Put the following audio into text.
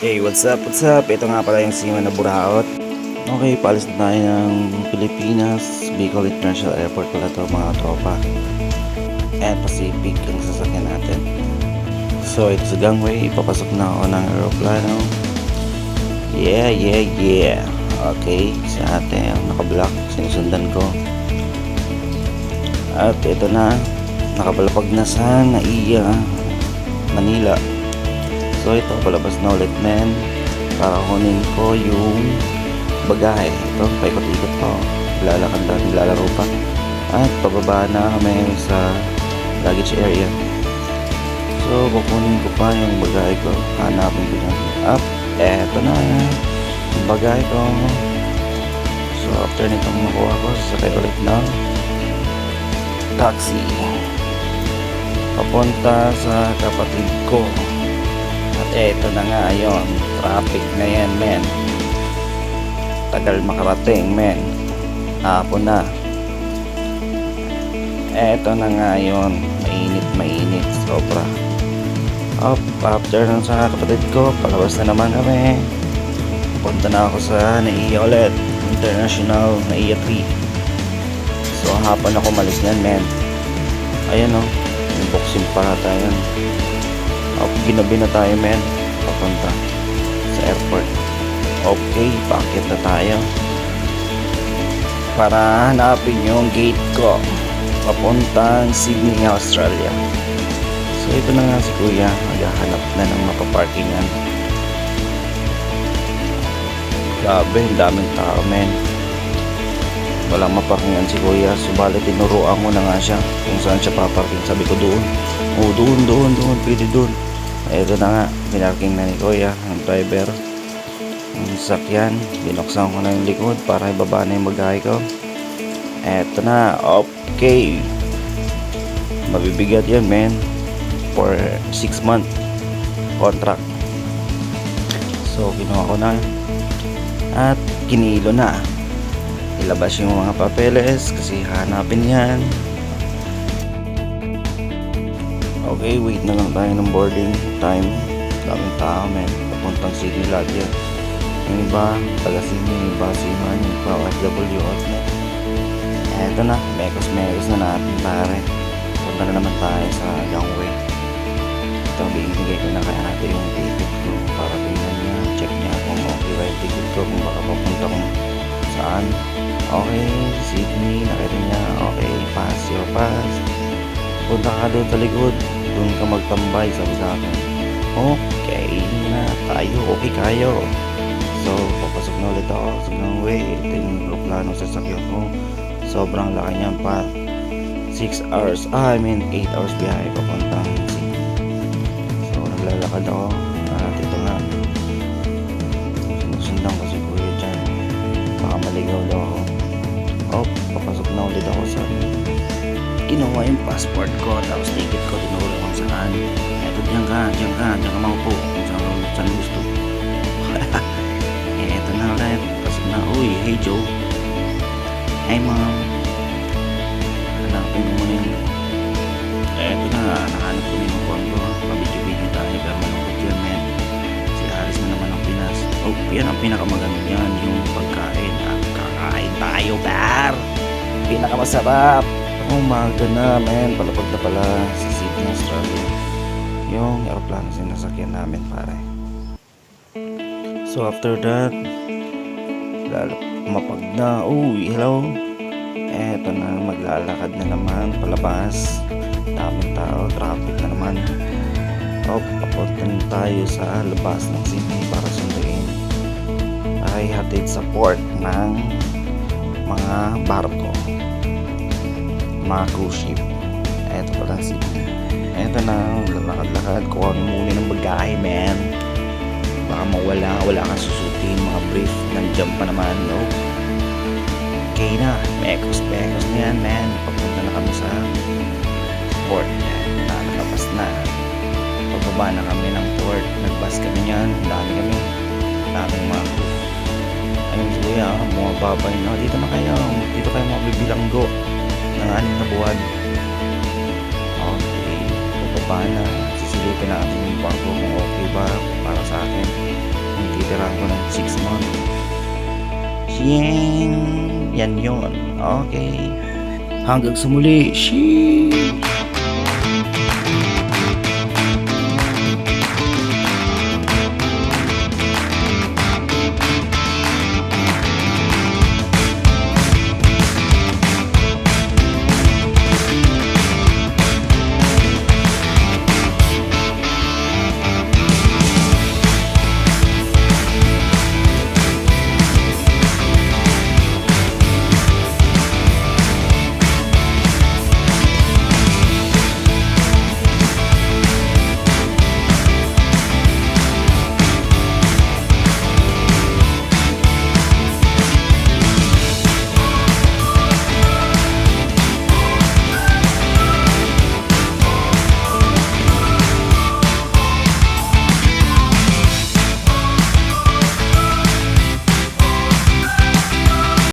Hey, what's up, what's up? Ito nga pala yung Sima na Buraot. Okay, paalis na tayo ng Pilipinas. Bicol International Airport pala to mga tropa. And Pacific ang sasakyan natin. So, ito sa gangway. Papasok na ako ng aeroplano. Yeah, yeah, yeah. Okay, sa ate ang nakablock. Sinusundan ko. At ito na. Nakapalapag na sa Naiya, Manila. So ito, palabas na ulit men para kunin ko yung bagahe. Ito, paikot-ikot ko. Lalakad na, nilalaro pa. At pababa na kami sa luggage area. So, kukunin ko pa yung bagahe ko. Hanapin ko dyan. Up, eto na. Yung bagahe ko. So, after nitong makuha ko, sasakay ulit ng taxi. Papunta sa kapatid ko. At eto na nga yun, traffic na yan men. Tagal makarating men. Hapon na. Eto na nga yun, mainit sobra. After nun sa kapatid ko, palabas na naman kami. Punta na ako sa Naiya ulit, International Naiya 3. So hapon ako malis niyan men. Ayan o, yung boxing para tayo. Ginabi na tayo men, papunta sa airport. Okay, paakit na tayo para hanapin yung gate ko papuntang Sydney, Australia. So ito na nga si kuya, maghahanap na ng mapaparkingan. Grabe, ang daming tao men. Walang maparkingan si kuya, subalit tinuruan ko na nga siya kung saan siya paparking. Sabi ko doon, doon, pwede doon. Ito na nga, pinarking na ni kuya ang driver ang sasakyan. Binuksan ko na yung likod para ibaba na yung bagahe ko. Eto na, okay. Mabibigat yan men, for 6 month contract. So kinuha ko na at kinilo na. Ilabas yung mga papeles kasi hanapin yan. Okay, wait na lang tayo ng boarding time. Daming tao men, papuntang Sydney lahat yan. Yung iba taga Sydney, yung iba Seaman, yung iba OFW at net. Eto na, mekos na natin pare. Punta na naman tayo sa gangway. Ito, binigay ko na kay ate yung ticket ko para tingnan niya, check niya kung okay ba yung ticket ko, kung baka papunta kung saan. Okay, Sydney, nakita niya, okay, pass your pass. Punta ka doon sa likod, doon ka magtambay, sabi sa akin. Okay na tayo, okay kayo. So, papasok na ulit ako sa gangway. Ito yung aeroplano sa sasakyan ko. Sobrang laki niyan pa. 8 hours biyahe papuntang Sydney. So, naglalakad ako. At ito nga, sinusundan ko si kuya dyan. Baka maligaw daw ako. Papasok na ulit ako sa kinuha yung passport ko, tapos ticket ko, tinuro kung saan. Eto, diyan ka maupo kung saan gusto. Eto na ulit, pasok na. Uy, hey Joe. Hey mom. Hanapin mo muna yun. Eto na, nahanap ko na yung buwan ko. Pabidyo-bidyo tayo, pero malungkot yan men. Si Alice na naman ang Pinas. Yan ang pinakamaganda yan, yung pagkain. Kakain tayo, bar. Pinakamasarap. Umaga na men, palapag na pala sa Sydney, Australia yung aeroplano sinasakyan namin pare. So after that, mapag na, hello. Eto na, maglalakad na naman palabas. Daming tao, traffic na naman. Papunta na tayo sa labas ng Sydney para sunduin ay hatid sa port ng mga barko, mga cruise ship. Eto pala Sydney. Eto na, lalakad-lakad, kuha muna ng bagahe man. Baka wala kang susutin, mga brief, nandiyan pa naman. Okay na, mekos na yan man. Papunta na kami sa port. Nakalabas na. Pagbaba na kami ng port, nagbus kami yan. Daming mga crew. Ayun si kuya, bumababay na. Dito kayo mabibilanggo ng 6 na buwan. Okay, bababa na. Sisilipin natin yung barko kung okay ba para sa akin. tinitirahan ko ng 6 months. Yan yun. Okay. Hanggang sa muli. Sheesh.